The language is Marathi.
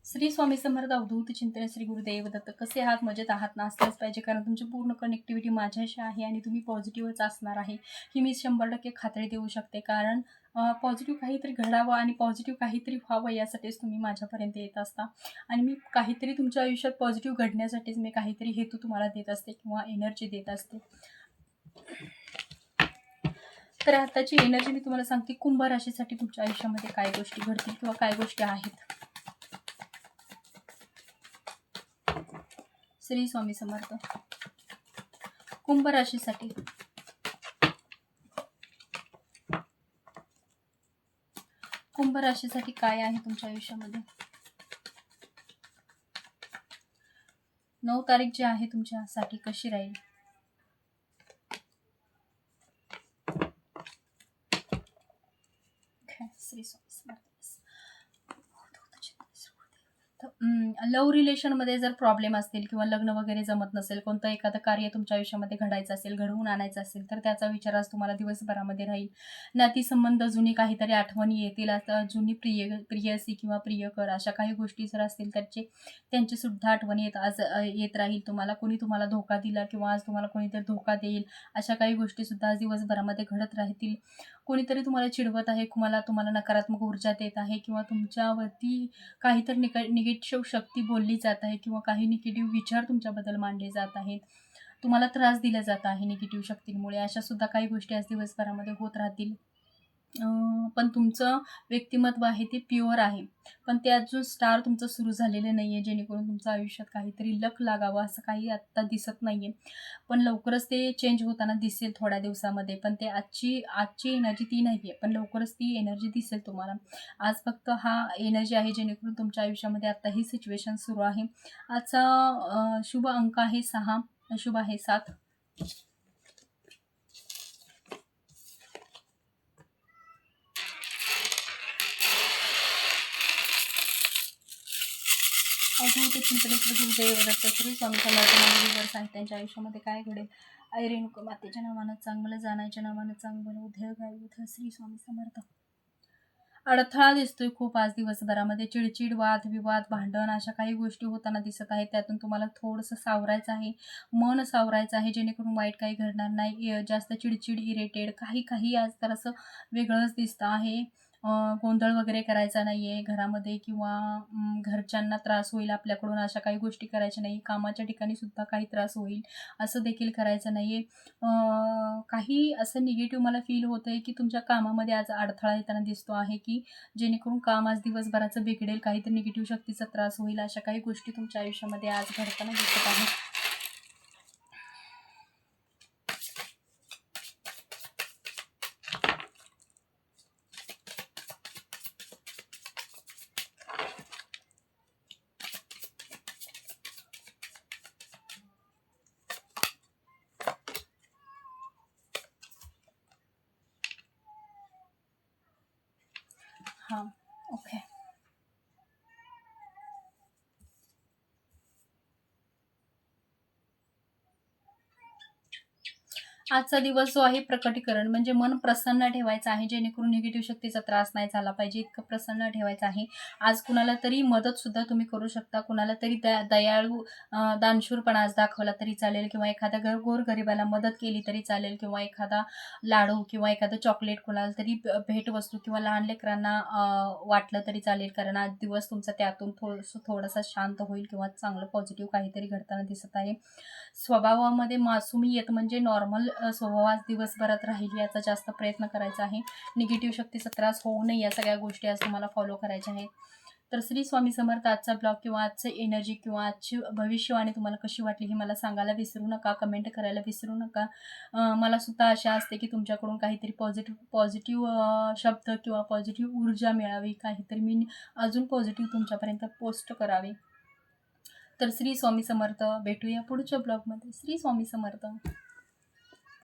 श्री स्वामी समर्थ अवधूत चिंतन श्री गुरुदेव दत्त. कसे आहात? मजेत आहात ना? असल्याच पाहिजे, कारण तुमची पूर्ण कनेक्टिव्हिटी माझ्याशी आहे आणि तुम्ही पॉझिटिव्हच असणार आहे ही मी 100% खात्री देऊ शकते. कारण पॉझिटिव्ह काहीतरी घडावं आणि पॉझिटिव्ह काहीतरी व्हावं यासाठीच तुम्ही माझ्यापर्यंत येत असता. आणि मी काहीतरी तुमच्या आयुष्यात पॉझिटिव्ह घडण्यासाठीच मी काहीतरी हेतू तुम्हाला देत असते किंवा एनर्जी देत असते. तर आताची एनर्जी मी तुम्हाला सांगते. कुंभ राशीसाठी तुमच्या आयुष्यामध्ये काय गोष्टी घडतील किंवा काय गोष्टी आहेत. श्री स्वामी समर्थ. कुंभ राशीसाठी कुंभ राशीसाठी काय आहे तुमच्या आयुष्यामध्ये. 9 तारीख जी आहे तुमच्यासाठी कशी राहील. श्री स्वामी समर्थ. लव्ह रिलेशनमध्ये जर प्रॉब्लेम असतील किंवा लग्न वगैरे जमत नसेल, कोणतं एखादं कार्य तुमच्या आयुष्यामध्ये घडायचं असेल, घडवून आणायचं असेल, तर त्याचा विचार आज तुम्हाला दिवसभरामध्ये राहील. नातीसंबंध जुनी काहीतरी आठवणी येतील. आता जुनी प्रियसी किंवा प्रियकर अशा काही गोष्टी जर असतील त्यांची सुद्धा आठवणी येत राहील तुम्हाला. कोणी तुम्हाला धोका दिला किंवा आज तुम्हाला कोणीतरी धोका देईल, अशा काही गोष्टी सुद्धा आज दिवसभरामध्ये घडत राहतील. कोणीतरी तुम्हाला चिडवत आहे, तुम्हाला नकारात्मक ऊर्जा देत आहे किंवा तुमच्यावरती काहीतरी निगेटिव्ह शक्ती बोलली जात आहे किंवा काही निगेटिव्ह विचार तुमच्याबद्दल मांडले जात आहेत. तुम्हाला त्रास दिला जात आहे निगेटिव्ह शक्तींमुळे. अशा सुद्धा काही गोष्टी आज दिवसभरामध्ये होत राहतील. पण तुमचं व्यक्तिमत्व आहे ते प्युअर आहे, पण ते अजून स्टार तुमचं सुरू झालेलं नाही आहे, जेणेकरून तुमच्या आयुष्यात काहीतरी लक लागावं असं काही आत्ता दिसत नाही आहे. पण लवकरच ते चेंज होताना दिसेल थोड्या दिवसामध्ये. पण ते आजची एनर्जी ती नाही आहे, पण लवकरच ती एनर्जी दिसेल तुम्हाला. आज फक्त हा एनर्जी आहे, जेणेकरून तुमच्या आयुष्यामध्ये आत्ता ही सिच्युएशन सुरू आहे. आजचा शुभ अंक आहे 6, अशुभ आहे 7. अवधूत चिंतनेश्वर गुरुदेव दत्त श्री स्वामी समर्थ मंदिर आहे. त्यांच्या आयुष्यामध्ये काय घडेल. आई रेणुका मातेच्या नावानं चांगलं, जाण्याच्या नावानं चांगलं, उदय गाय उदय. श्री स्वामी समर्थ. अडथळा दिसतोय खूप आज दिवसभरामध्ये. चिडचिड, वाद विवाद, भांडण अशा काही गोष्टी होताना दिसत आहेत. त्यातून तुम्हाला थोडंसं सावरायचं आहे, मन सावरायचं आहे, जेणेकरून वाईट काही घडणार नाही. जास्त चिडचिड, इरिटेड काही आज तर असं वेगळंच दिसतं आहे. गोंधळ वगैरे करायचा नाही आहे घरामध्ये किंवा घरच्यांना त्रास होईल आपल्याकडून, अशा काही गोष्टी करायच्या नाही. कामाच्या ठिकाणी सुद्धा काही त्रास होईल असं देखील करायचं नाही आहे. काही असं निगेटिव्ह मला फील होतं आहे की तुमच्या कामामध्ये आज अडथळा येताना दिसतो आहे, की जेणेकरून काम आज दिवसभराचं बिघडेल, काहीतरी निगेटिव्ह शक्तीचा त्रास होईल. अशा काही गोष्टी तुमच्या आयुष्यामध्ये आज घडताना दिसत आहेत. हां, ओके. आजचा दिवस जो आहे प्रकटीकरण, म्हणजे मन प्रसन्न ठेवायचं आहे, जेणेकरून निगेटिव्ह शक्तीचा त्रास नाही झाला पाहिजे, इतकं प्रसन्न ठेवायचं आहे. आज कुणाला तरी मदतसुद्धा तुम्ही करू शकता. कुणाला तरी दयाळू दानशूरपणा आज दाखवला तरी चालेल किंवा एखाद्या गोरगरिबाला मदत केली तरी चालेल किंवा एखादा लाडू किंवा एखादं चॉकलेट कुणाला तरी भेटवस्तू किंवा लहान लेकरांना वाटलं तरी चालेल. कारण आज दिवस तुमचा त्यातून थोडासा शांत होईल किंवा चांगलं पॉझिटिव्ह काहीतरी घडताना दिसत आहे. स्वभावामध्ये मासूमियत म्हणजे नॉर्मल स्वभाव आज दिवसभरात राहील याचा जास्त प्रयत्न करायचा आहे. निगेटिव्ह शक्तीचा त्रास होऊ नये या सगळ्या गोष्टी आज तुम्हाला फॉलो करायच्या आहेत. तर श्री स्वामी समर्थ. आजचा ब्लॉग किंवा आजचं एनर्जी किंवा आजची भविष्यवाणी तुम्हाला कशी वाटली हे मला सांगायला विसरू नका, कमेंट करायला विसरू नका. मला सुद्धा आशा असते की तुमच्याकडून काहीतरी पॉझिटिव्ह शब्द किंवा पॉझिटिव्ह ऊर्जा मिळावी, काहीतरी मी अजून पॉझिटिव्ह तुमच्यापर्यंत पोस्ट करावी. तर श्री स्वामी समर्थ. भेटूया पुढच्या ब्लॉगमध्ये. श्री स्वामी समर्थ.